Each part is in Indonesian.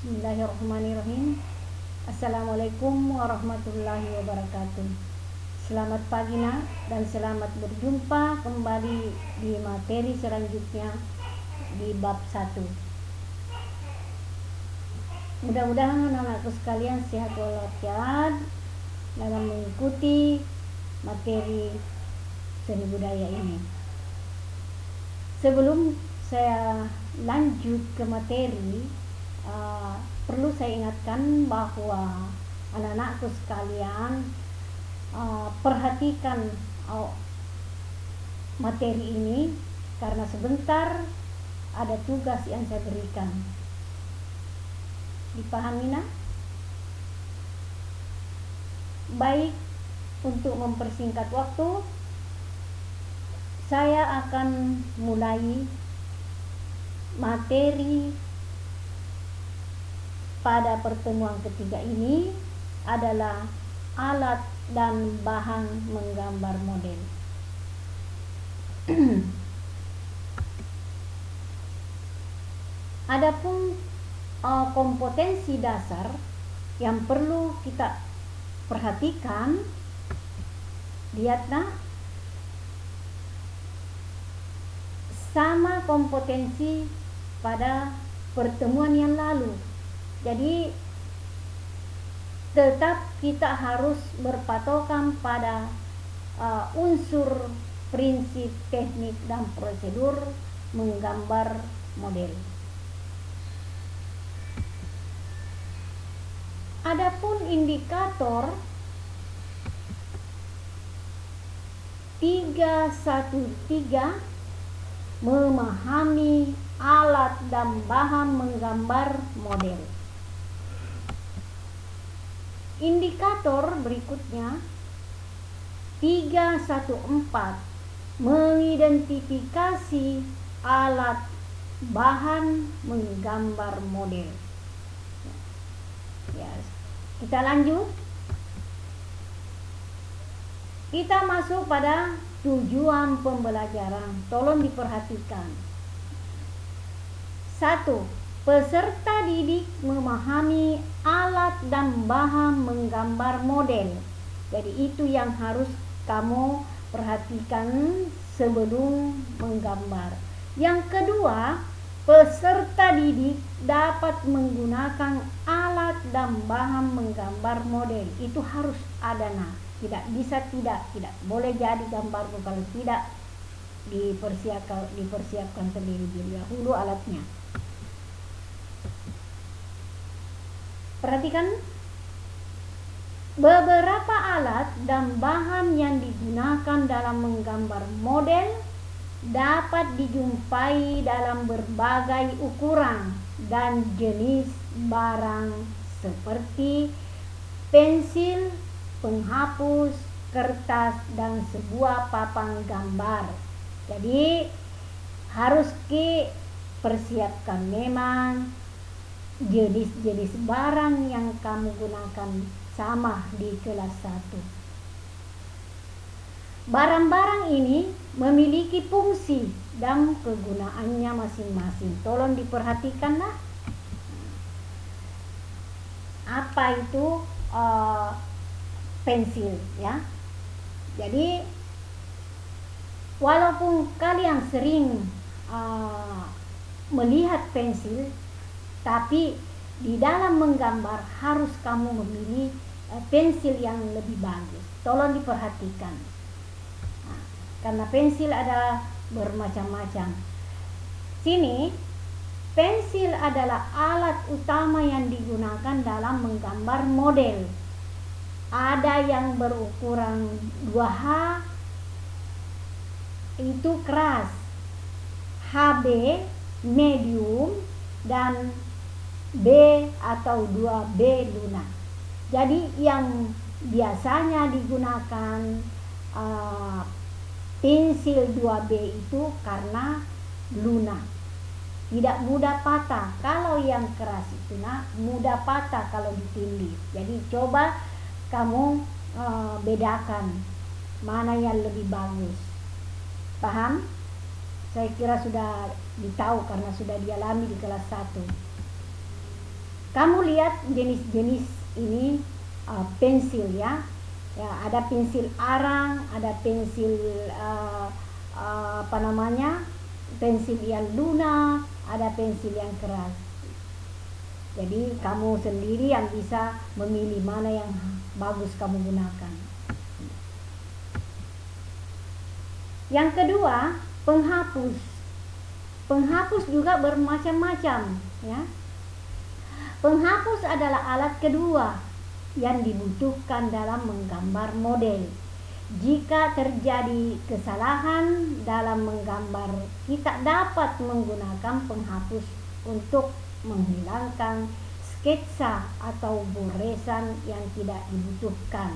Bismillahirrahmanirrahim. Assalamualaikum warahmatullahi wabarakatuh. Selamat pagi nak, dan selamat berjumpa kembali di materi selanjutnya di bab 1. Mudah-mudahan anak-anakku sekalian sehat walafiat dalam mengikuti materi seni budaya ini. Sebelum saya lanjut ke materi, perlu saya ingatkan bahwa anak-anakku sekalian perhatikan materi ini, karena sebentar ada tugas yang saya berikan. Dipahami nak? Baik, untuk mempersingkat waktu, saya akan mulai materi pada pertemuan ketiga ini adalah alat dan bahan menggambar model. Adapun kompetensi dasar yang perlu kita perhatikan, lihatlah, sama kompetensi pada pertemuan yang lalu. Jadi tetap kita harus berpatokan pada unsur prinsip, teknik, dan prosedur menggambar model. Adapun indikator 313, memahami alat dan bahan menggambar model. Indikator berikutnya 314, mengidentifikasi alat bahan menggambar model. Ya, kita lanjut. Kita masuk pada tujuan pembelajaran. Tolong diperhatikan. 1. Peserta didik memahami alat dan bahan menggambar model. Jadi itu yang harus kamu perhatikan sebelum menggambar. Yang kedua, peserta didik dapat menggunakan alat dan bahan menggambar model. Itu harus ada nah. Tidak bisa tidak boleh jadi gambarmu kalau tidak dipersiapkan terlebih dahulu alatnya. Perhatikan, beberapa alat dan bahan yang digunakan dalam menggambar model dapat dijumpai dalam berbagai ukuran dan jenis barang seperti pensil, penghapus, kertas, dan sebuah papan gambar. Jadi harus persiapkan memang jenis-jenis barang yang kamu gunakan sama di kelas 1. Barang-barang ini memiliki fungsi dan kegunaannya masing-masing. Tolong diperhatikanlah. Apa itu pensil, ya? Jadi walaupun kalian sering melihat pensil, tapi di dalam menggambar harus kamu memilih pensil yang lebih bagus. Tolong diperhatikan. Nah, karena pensil ada bermacam-macam. Sini, pensil adalah alat utama yang digunakan dalam menggambar model. Ada yang berukuran 2H, itu keras, HB medium, dan B atau 2B lunak. Jadi yang biasanya digunakan pensil 2B itu karena lunak, tidak mudah patah. Kalau yang keras itu mudah patah kalau ditindih. Jadi coba kamu bedakan mana yang lebih bagus. Paham? Saya kira sudah ditahu karena sudah dialami di kelas 1. Kamu lihat jenis-jenis ini pensil ya. Ya, ada pensil arang, ada pensil pensil yang lunak, ada pensil yang keras. Jadi kamu sendiri yang bisa memilih mana yang bagus kamu gunakan. Yang kedua, penghapus. Penghapus juga bermacam-macam ya. Penghapus adalah alat kedua yang dibutuhkan dalam menggambar model. Jika terjadi kesalahan dalam menggambar, kita dapat menggunakan penghapus untuk menghilangkan sketsa atau goresan yang tidak dibutuhkan.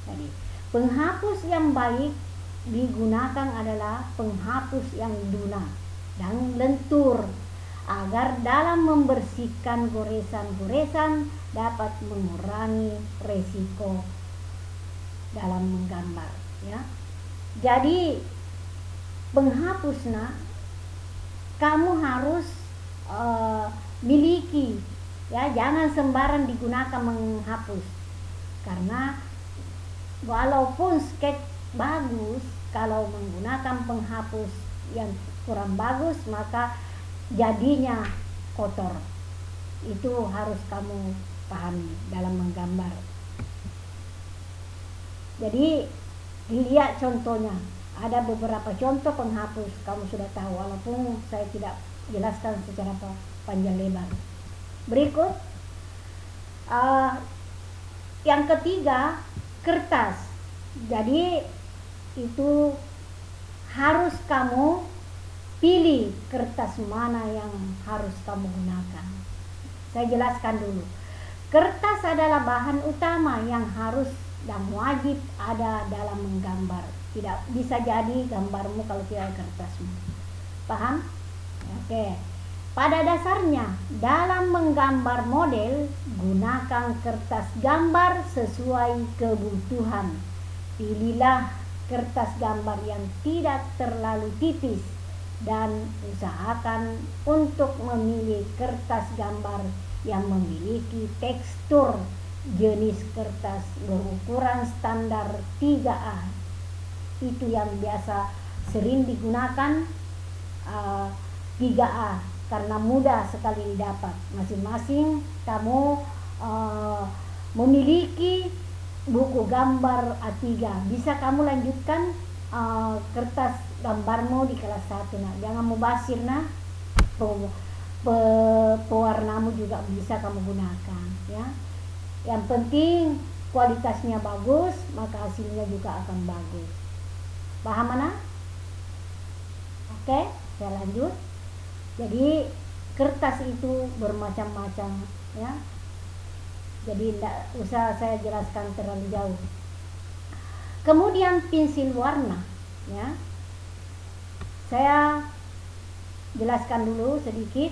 Jadi, penghapus yang baik digunakan adalah penghapus yang lunak dan lentur, agar dalam membersihkan goresan-goresan dapat mengurangi resiko dalam menggambar ya. Jadi penghapusnya kamu harus miliki ya, jangan sembarang digunakan menghapus, karena walaupun sketch bagus, kalau menggunakan penghapus yang kurang bagus maka jadinya kotor. Itu harus kamu pahami dalam menggambar. Jadi dilihat contohnya, ada beberapa contoh penghapus kamu sudah tahu, walaupun saya tidak jelaskan secara panjang lebar. Berikut yang ketiga, kertas. Jadi itu harus kamu pilih kertas mana yang harus kamu gunakan. Saya jelaskan dulu. Kertas adalah bahan utama yang harus dan wajib ada dalam menggambar. Tidak bisa jadi gambarmu kalau tidak ada kertasmu. Paham? Oke. Pada dasarnya, dalam menggambar model, gunakan kertas gambar sesuai kebutuhan. Pilihlah kertas gambar yang tidak terlalu tipis dan usahakan untuk memilih kertas gambar yang memiliki tekstur jenis kertas berukuran standar 3A. Itu yang biasa sering digunakan 3A karena mudah sekali didapat. Masing-masing kamu memiliki buku gambar A3, bisa kamu lanjutkan kertas gambarmu di kelas 1. Nah, jangan mubasir nah. Pewarnamu juga bisa kamu gunakan ya. Yang penting kualitasnya bagus, maka hasilnya juga akan bagus. Paham mana? Oke, saya lanjut. Jadi kertas itu bermacam-macam ya. Jadi tidak usah saya jelaskan terlalu jauh. Kemudian pensil warna ya. Saya jelaskan dulu sedikit.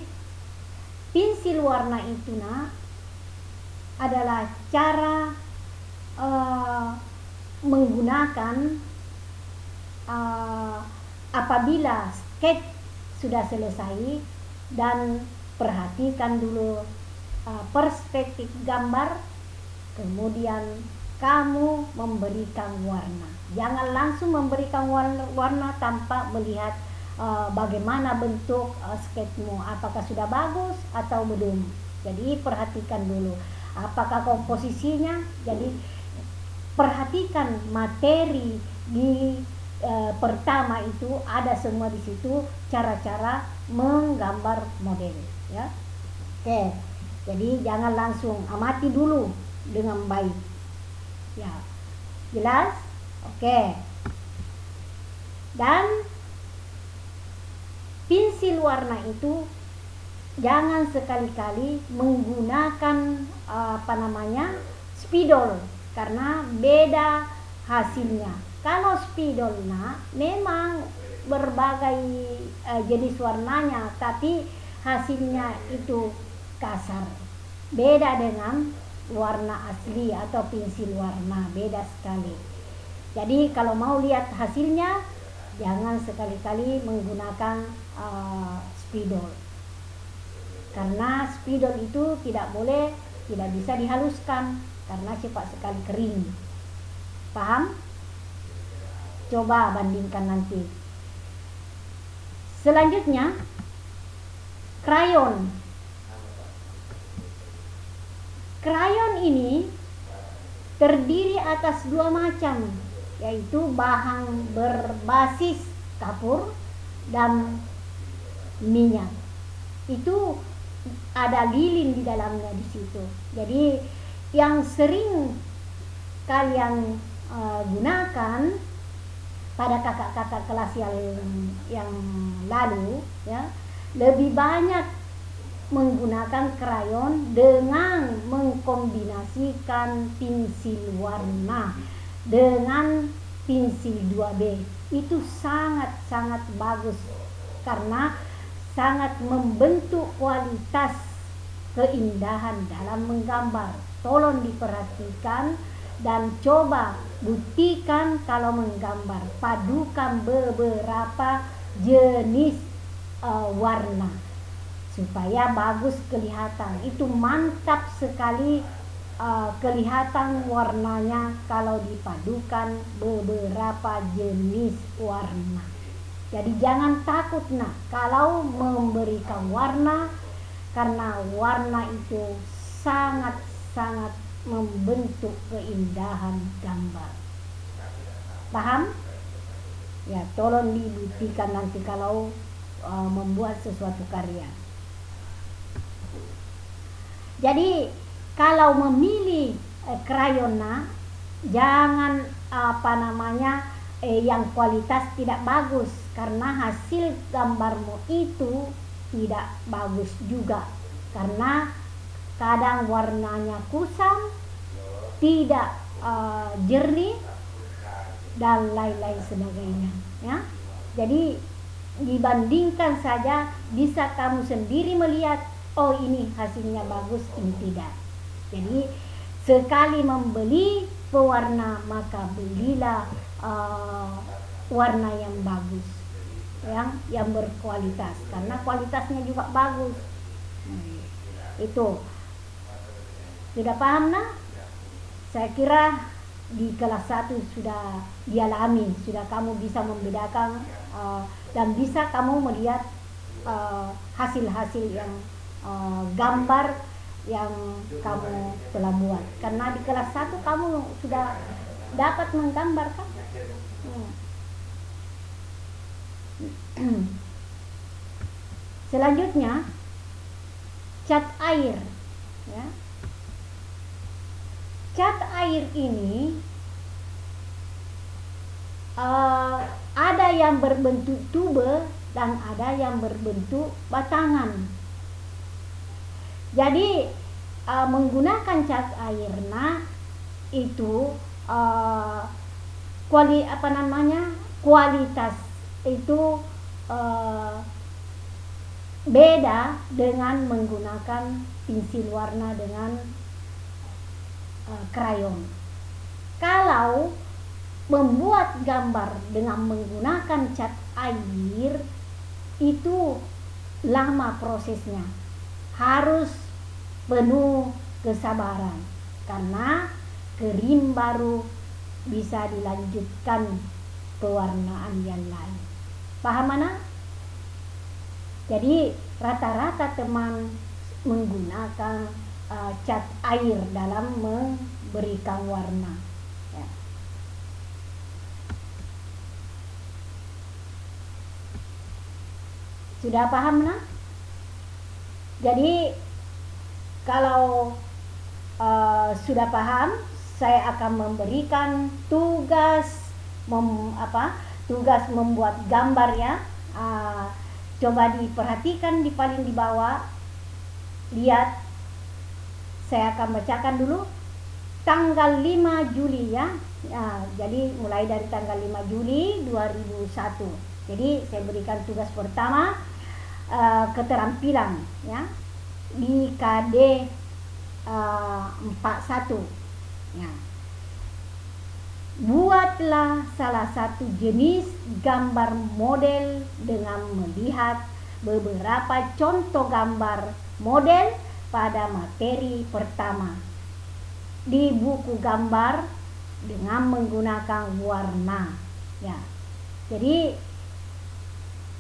Pensil warna itu adalah cara menggunakan apabila sketch sudah selesai, dan perhatikan dulu perspektif gambar, kemudian kamu memberikan warna. Jangan langsung memberikan warna tanpa melihat bagaimana bentuk sketchmu, apakah sudah bagus atau belum. Jadi perhatikan dulu apakah komposisinya. Jadi perhatikan materi di pertama itu ada semua di situ, cara-cara menggambar model ya. Oke, jadi jangan langsung, amati dulu dengan baik ya. Jelas? Oke. Dan pensil warna itu jangan sekali-kali menggunakan spidol, karena beda hasilnya. Kalau spidolnya memang berbagai jenis warnanya, tapi hasilnya itu kasar. Beda dengan warna asli atau pensil warna, beda sekali. Jadi kalau mau lihat hasilnya, jangan sekali-kali menggunakan spidol. karena spidol itu tidak bisa dihaluskan karena cepat sekali kering. Paham? Coba bandingkan nanti. Selanjutnya, krayon. Krayon ini terdiri atas dua macam, yaitu bahan berbasis kapur dan minyak. Itu ada lilin di dalamnya di situ. Jadi yang sering kalian gunakan pada kakak-kakak kelas yang lalu, ya, lebih banyak menggunakan krayon dengan mengkombinasikan pensil warna dengan pensil 2B. Itu sangat-sangat bagus karena sangat membentuk kualitas keindahan dalam menggambar. Tolong diperhatikan dan coba buktikan kalau menggambar. Padukan beberapa jenis warna supaya bagus kelihatan. Itu mantap sekali kelihatan warnanya kalau dipadukan beberapa jenis warna. Jadi jangan takut kalau memberikan warna, karena warna itu sangat-sangat membentuk keindahan gambar. Paham? Ya, tolong dibuktikan nanti kalau membuat sesuatu karya. Jadi kalau memilih krayona, jangan yang kualitas tidak bagus, karena hasil gambarmu itu tidak bagus juga, karena kadang warnanya kusam, tidak jernih dan lain-lain sebagainya, ya. Jadi dibandingkan saja, bisa kamu sendiri melihat, oh ini hasilnya bagus, ini tidak. Jadi sekali membeli pewarna, maka belilah warna yang bagus, yang berkualitas, karena kualitasnya juga bagus. Itu sudah paham Saya kira di kelas 1 sudah dialami, sudah kamu bisa membedakan dan bisa kamu melihat hasil-hasil yang gambar yang kamu telah buat, karena di kelas 1 kamu sudah dapat menggambar kan? Selanjutnya, cat air, ya. Cat air ini ada yang berbentuk tube dan ada yang berbentuk batangan. Jadi menggunakan cat air itu kualitas itu beda dengan menggunakan pensil warna dengan krayon. Kalau membuat gambar dengan menggunakan cat air itu lama prosesnya, harus penuh kesabaran, karena kering baru bisa dilanjutkan pewarnaan yang lain. Paham mana? Jadi rata-rata teman menggunakan cat air dalam memberikan warna, ya. Sudah paham Jadi kalau sudah paham, saya akan memberikan tugas membuat gambar, ya. Coba diperhatikan paling di bawah. Lihat, saya akan bacakan dulu tanggal 5 Juli, ya. Jadi mulai dari tanggal 5 Juli 2001. Jadi saya berikan tugas pertama, keterampilan, ya, di KD 41, ya. Buatlah salah satu jenis gambar model dengan melihat beberapa contoh gambar model pada materi pertama di buku gambar dengan menggunakan warna ya. Jadi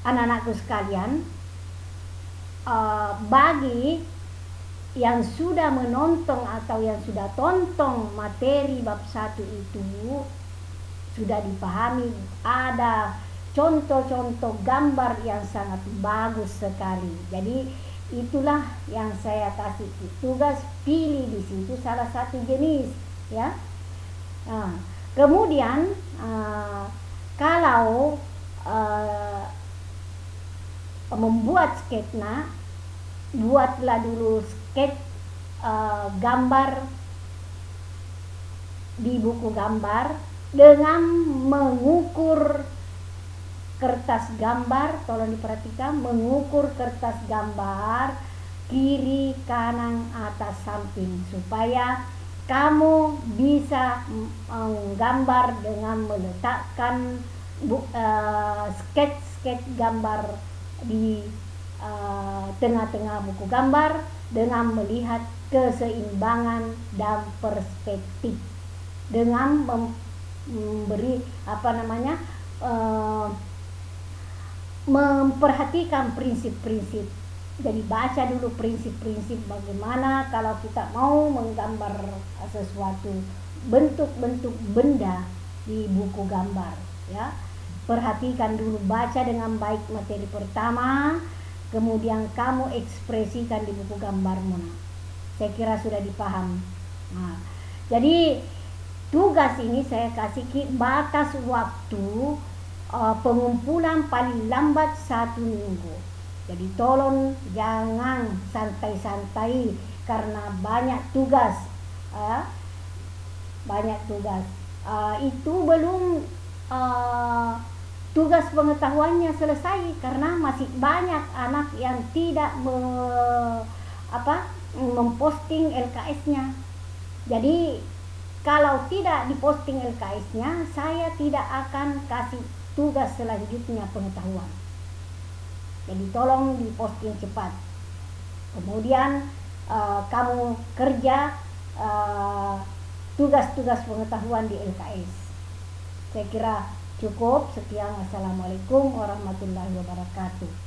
anak-anakku sekalian, bagi yang sudah menonton atau yang sudah tonton materi bab 1 itu sudah dipahami, ada contoh-contoh gambar yang sangat bagus sekali. Jadi itulah yang saya kasih tugas, pilih di situ salah satu jenis ya. Nah, kemudian kalau membuat sketsa, buatlah dulu sketch gambar di buku gambar dengan mengukur kertas gambar. Tolong diperhatikan, mengukur kertas gambar kiri, kanan, atas, samping, supaya kamu bisa menggambar dengan meletakkan sketch gambar di tengah-tengah buku gambar dengan melihat keseimbangan dan perspektif, dengan memberi memperhatikan prinsip-prinsip. Jadi baca dulu prinsip-prinsip bagaimana kalau kita mau menggambar sesuatu bentuk-bentuk benda di buku gambar ya. Perhatikan dulu, baca dengan baik materi pertama, kemudian kamu ekspresikan di buku gambarmu. Saya kira sudah dipaham. Nah, jadi tugas ini saya kasih batas waktu pengumpulan paling lambat 1 minggu. Jadi tolong jangan santai-santai karena banyak tugas. Itu belum tugas pengetahuannya selesai, karena masih banyak anak yang tidak memposting LKS-nya. Jadi kalau tidak diposting LKS-nya, saya tidak akan kasih tugas selanjutnya pengetahuan. Jadi tolong diposting cepat. Kemudian kamu kerja tugas-tugas pengetahuan di LKS. Saya kira cukup. Sekian. Assalamualaikum warahmatullahi wabarakatuh.